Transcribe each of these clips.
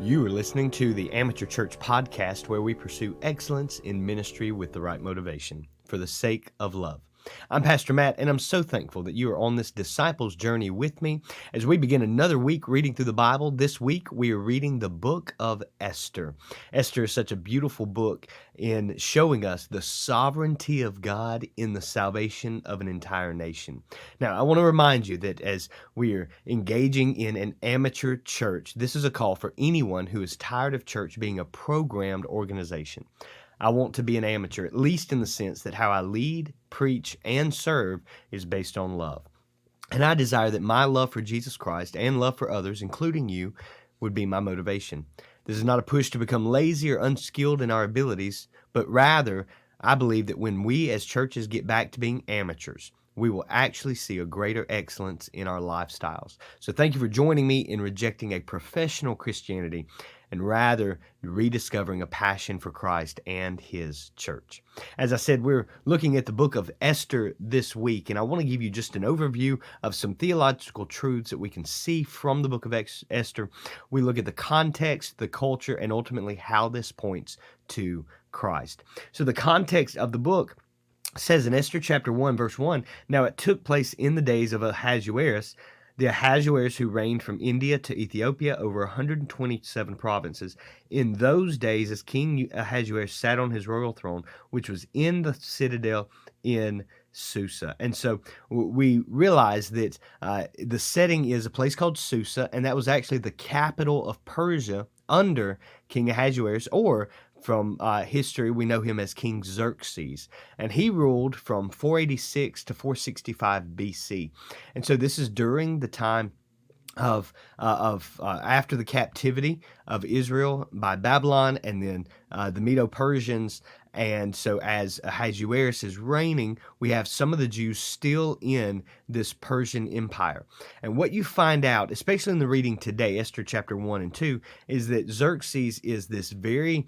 You are listening to the Amateur Church Podcast, where we pursue excellence in ministry with the right motivation for the sake of love. I'm Pastor Matt, and I'm so thankful that you are on this disciples journey with me as we begin another week reading through the Bible. This week, we are reading the book of Esther. Esther is such a beautiful book in showing us the sovereignty of God in the salvation of an entire nation. Now, I want to remind you that as we are engaging in an amateur church, this is a call for anyone who is tired of church being a programmed organization. I want to be an amateur, at least in the sense that how I lead, preach, and serve is based on love. And I desire that my love for Jesus Christ and love for others, including you, would be my motivation. This is not a push to become lazy or unskilled in our abilities, but rather, I believe that when we as churches get back to being amateurs, we will actually see a greater excellence in our lifestyles. So thank you for joining me in rejecting a professional Christianity and rather rediscovering a passion for Christ and His church. As I said, we're looking at the book of Esther this week, and I want to give you just an overview of some theological truths that we can see from the book of Esther. We look at the context, the culture, and ultimately how this points to Christ. So the context of the book says in Esther chapter 1, verse 1, "Now it took place in the days of Ahasuerus, the Ahasuerus who reigned from India to Ethiopia over 127 provinces. In those days, as King Ahasuerus sat on his royal throne, which was in the citadel in Susa." And so we realize that the setting is a place called Susa, and that was actually the capital of Persia under King Ahasuerus, or from history, we know him as King Xerxes, and he ruled from 486 to 465 BC. And so this is during the time of after the captivity of Israel by Babylon, and then the Medo-Persians. And so as Ahasuerus is reigning, we have some of the Jews still in this Persian empire. And what you find out, especially in the reading today, Esther chapter 1 and 2, is that Xerxes is this very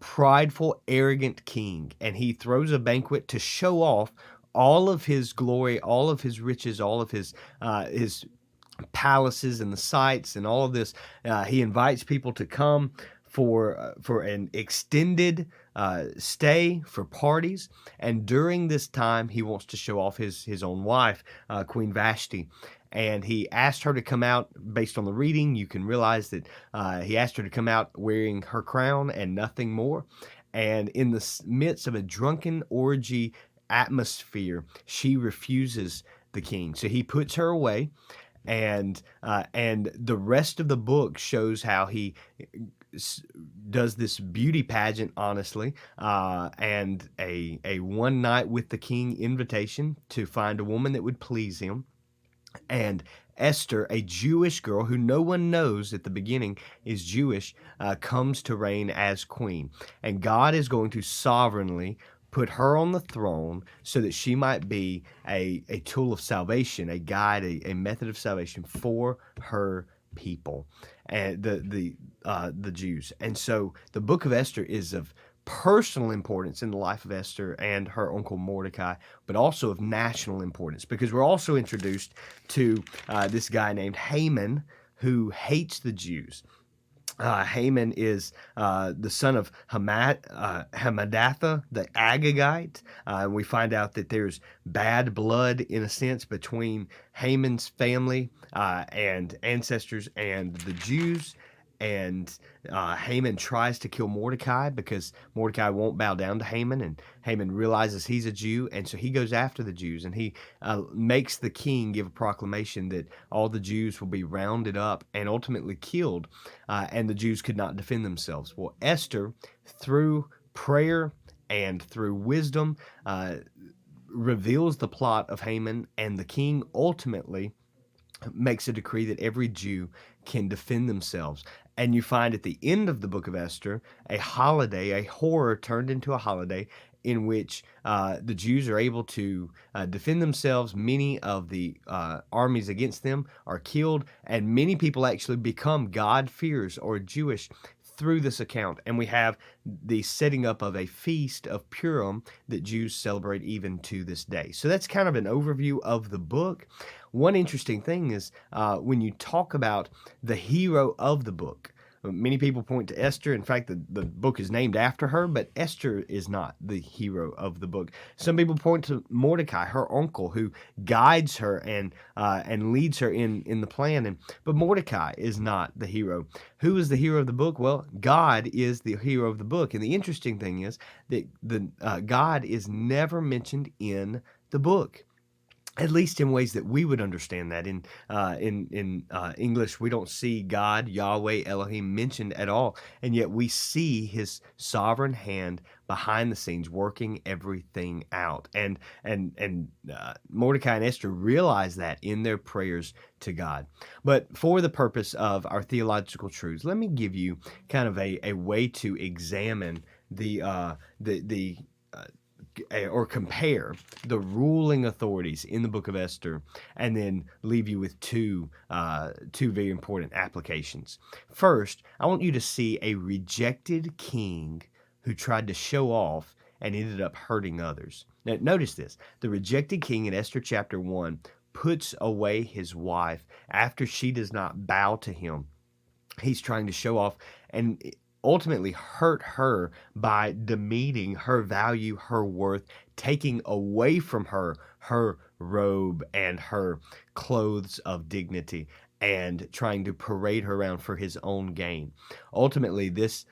prideful, arrogant king, and he throws a banquet to show off all of his glory, all of his riches, all of his palaces and the sites and all of this. He invites people to come for an extended stay, for parties, and during this time he wants to show off his own wife, Queen Vashti. And he asked her to come out. Based on the reading, you can realize that he asked her to come out wearing her crown and nothing more. And in the midst of a drunken orgy atmosphere, she refuses the king. So he puts her away. And the rest of the book shows how he does this beauty pageant, honestly, and a one night with the king invitation to find a woman that would please him. And Esther, a Jewish girl who no one knows at the beginning is Jewish, comes to reign as queen. And God is going to sovereignly put her on the throne so that she might be a tool of salvation, a guide, a method of salvation for her people, and the Jews. And so the book of Esther is of personal importance in the life of Esther and her uncle Mordecai, but also of national importance, because we're also introduced to this guy named Haman, who hates the Jews. Haman is the son of Hammedatha, the Agagite. We find out that there's bad blood, in a sense, between Haman's family and ancestors and the Jews. And Haman tries to kill Mordecai because Mordecai won't bow down to Haman, and Haman realizes he's a Jew, and so he goes after the Jews, and he makes the king give a proclamation that all the Jews will be rounded up and ultimately killed, and the Jews could not defend themselves. Well, Esther, through prayer and through wisdom, reveals the plot of Haman, and the king ultimately makes a decree that every Jew can defend themselves. And you find at the end of the book of Esther a holiday, a horror turned into a holiday, in which the Jews are able to defend themselves. Many of the armies against them are killed, and many people actually become God-fearers or Jewish through this account. And we have the setting up of a feast of Purim that Jews celebrate even to this day. So that's kind of an overview of the book. One interesting thing is when you talk about the hero of the book, Many people point to Esther. In fact, the book is named after her, but Esther is not the hero of the book. Some people point to Mordecai, her uncle, who guides her and leads her in the plan. But Mordecai is not the hero. Who is the hero of the book? Well, God is the hero of the book. And the interesting thing is that God is never mentioned in the book, at least in ways that we would understand that. In English, we don't see God, Yahweh, Elohim mentioned at all, and yet we see His sovereign hand behind the scenes working everything out. And Mordecai and Esther realize that in their prayers to God. But for the purpose of our theological truths, let me give you kind of a way to examine or compare the ruling authorities in the book of Esther, and then leave you with two very important applications. First, I want you to see a rejected king who tried to show off and ended up hurting others. Now, notice this. The rejected king in Esther chapter 1 puts away his wife after she does not bow to him. He's trying to show off and ultimately hurt her by demeaning her value, her worth, taking away from her her robe and her clothes of dignity, and trying to parade her around for his own gain. Ultimately, this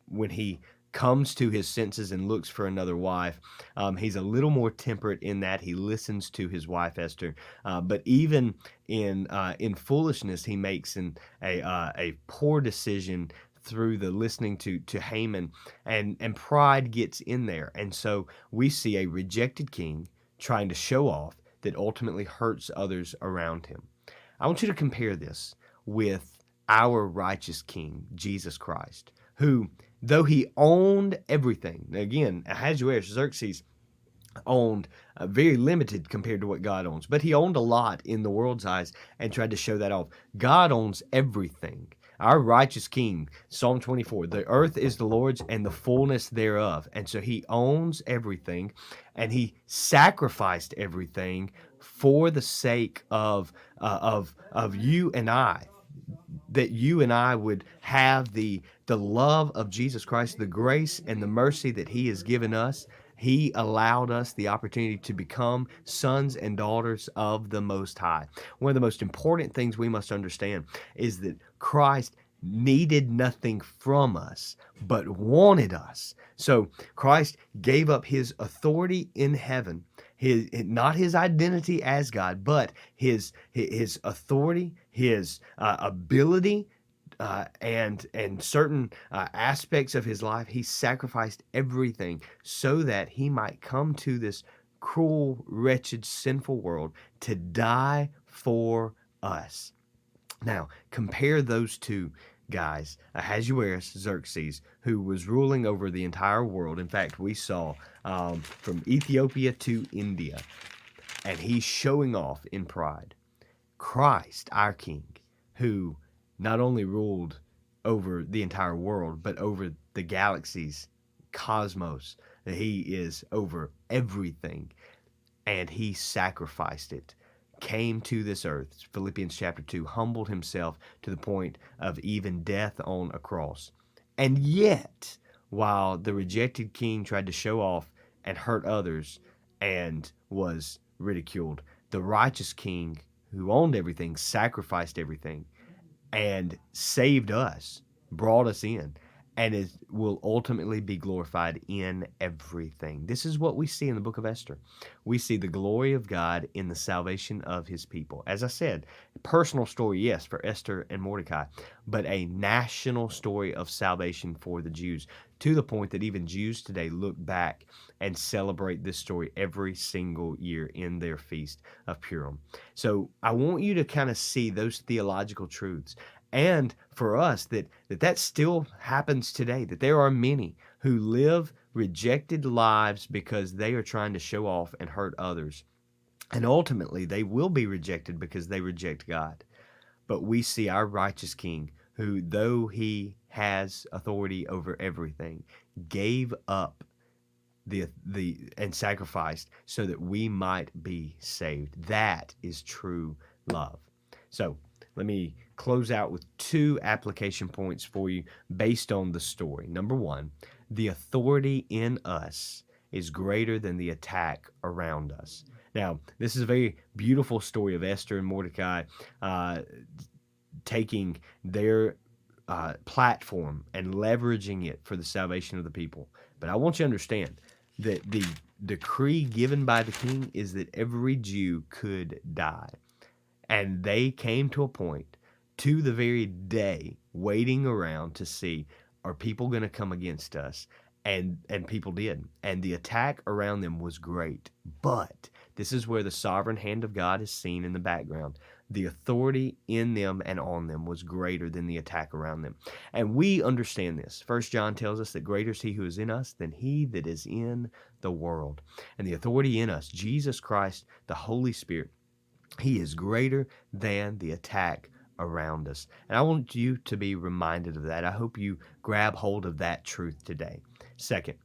when he comes to his senses and looks for another wife, he's a little more temperate in that he listens to his wife Esther, but even in foolishness, he makes a poor decision through the listening to Haman, and pride gets in there. And so we see a rejected king trying to show off that ultimately hurts others around him. I want you to compare this with our righteous king, Jesus Christ, who, though he owned everything, again, Ahasuerus, Xerxes, owned very limited compared to what God owns, but he owned a lot in the world's eyes and tried to show that off. God owns everything. Our righteous king, Psalm 24, the earth is the Lord's and the fullness thereof. And so he owns everything, and he sacrificed everything for the sake of you and I, that you and I would have the love of Jesus Christ, the grace and the mercy that he has given us. He allowed us the opportunity to become sons and daughters of the Most High. One of the most important things we must understand is that Christ needed nothing from us, but wanted us. So Christ gave up his authority in heaven, not his identity as God, but his authority, his ability, and certain aspects of his life. He sacrificed everything so that he might come to this cruel, wretched, sinful world to die for us. Now, compare those two guys, Ahasuerus, Xerxes, who was ruling over the entire world. In fact, we saw from Ethiopia to India, and he's showing off in pride. Christ, our King, who not only ruled over the entire world, but over the galaxies, cosmos. He is over everything, and he sacrificed it, came to this earth, Philippians chapter 2, humbled himself to the point of even death on a cross. And yet, while the rejected king tried to show off and hurt others and was ridiculed, the righteous king who owned everything sacrificed everything and saved us, brought us in, and will ultimately be glorified in everything. This is what we see in the book of Esther. We see the glory of God in the salvation of his people. As I said, a personal story, yes, for Esther and Mordecai, but a national story of salvation for the Jews, to the point that even Jews today look back and celebrate this story every single year in their feast of Purim. So I want you to kind of see those theological truths. And for us, that still happens today, that there are many who live rejected lives because they are trying to show off and hurt others. And ultimately, they will be rejected because they reject God. But we see our righteous King, who, though he has authority over everything, gave up the and sacrificed so that we might be saved. That is true love. So let me close out with two application points for you based on the story. Number one, the authority in us is greater than the attack around us. Now, this is a very beautiful story of Esther and Mordecai taking their platform and leveraging it for the salvation of the people. But I want you to understand that the decree given by the king is that every Jew could die. And they came to a point to the very day waiting around to see, are people going to come against us? And people did. And the attack around them was great. But this is where the sovereign hand of God is seen in the background. The authority in them and on them was greater than the attack around them. And we understand this. First John tells us that greater is he who is in us than he that is in the world. And the authority in us, Jesus Christ, the Holy Spirit, he is greater than the attack around us. And I want you to be reminded of that. I hope you grab hold of that truth today. Second,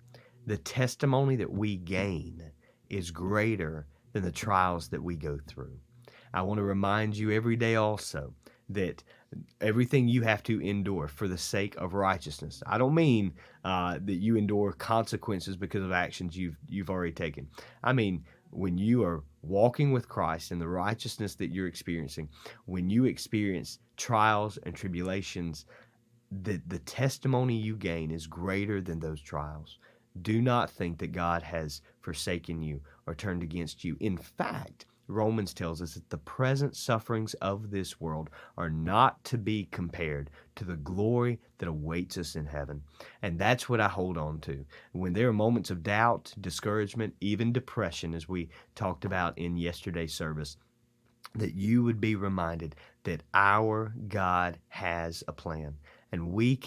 the testimony that we gain is greater than the trials that we go through. I want to remind you every day also that everything you have to endure for the sake of righteousness. I don't mean that you endure consequences because of actions you've already taken. I mean, when you are walking with Christ and the righteousness that you're experiencing, when you experience trials and tribulations, the testimony you gain is greater than those trials. Do not think that God has forsaken you or turned against you. In fact, Romans tells us that the present sufferings of this world are not to be compared to the glory that awaits us in heaven. And that's what I hold on to. When there are moments of doubt, discouragement, even depression, as we talked about in yesterday's service, that you would be reminded that our God has a plan. And we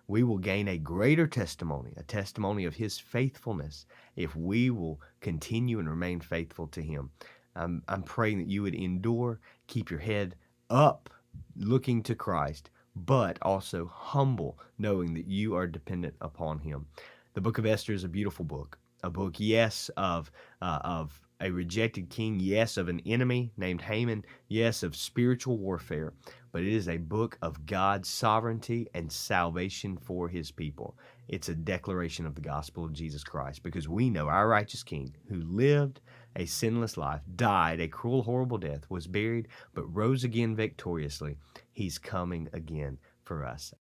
will gain a greater testimony, a testimony of his faithfulness, if we will continue and remain faithful to him. I'm praying that you would endure, keep your head up, looking to Christ, but also humble, knowing that you are dependent upon him. The book of Esther is a beautiful book. A book, yes, of a rejected king, yes, of an enemy named Haman, yes, of spiritual warfare, but it is a book of God's sovereignty and salvation for his people. It's a declaration of the gospel of Jesus Christ, because we know our righteous king, who lived a sinless life, died a cruel, horrible death, was buried, but rose again victoriously. He's coming again for us.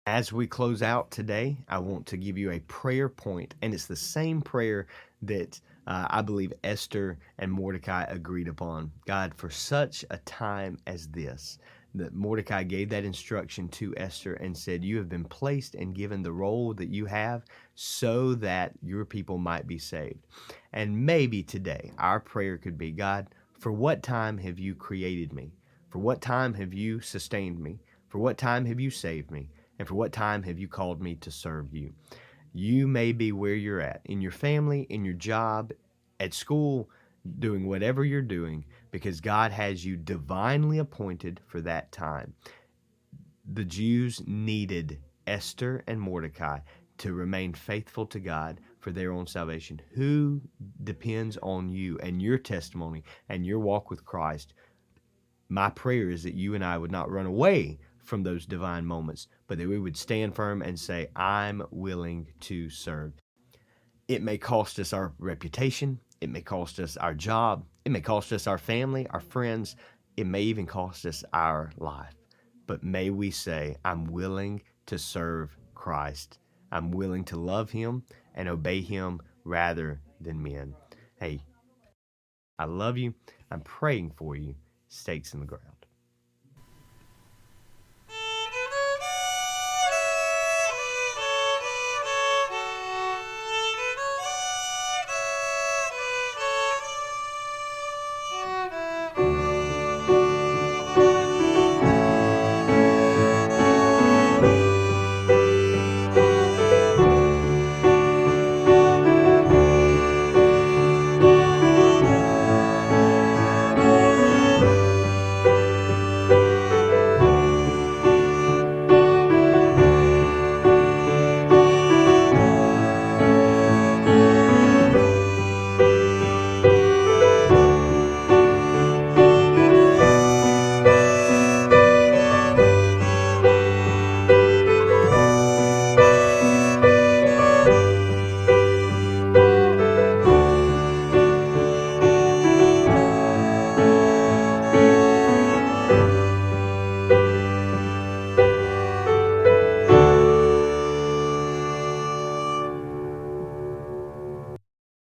As we close out today, I want to give you a prayer point, and it's the same prayer that I believe Esther and Mordecai agreed upon. God, for such a time as this, that Mordecai gave that instruction to Esther and said, you have been placed and given the role that you have so that your people might be saved. And maybe today our prayer could be, God, for what time have you created me? For what time have you sustained me? For what time have you saved me? And for what time have you called me to serve you? You may be where you're at, in your family, in your job, at school, doing whatever you're doing, because God has you divinely appointed for that time. The Jews needed Esther and Mordecai to remain faithful to God for their own salvation. Who depends on you and your testimony and your walk with Christ? My prayer is that you and I would not run away from those divine moments, but that we would stand firm and say, I'm willing to serve. It may cost us our reputation. It may cost us our job. It may cost us our family, our friends. It may even cost us our life. But may we say, I'm willing to serve Christ. I'm willing to love him and obey him rather than men. Hey, I love you. I'm praying for you. Stakes in the ground.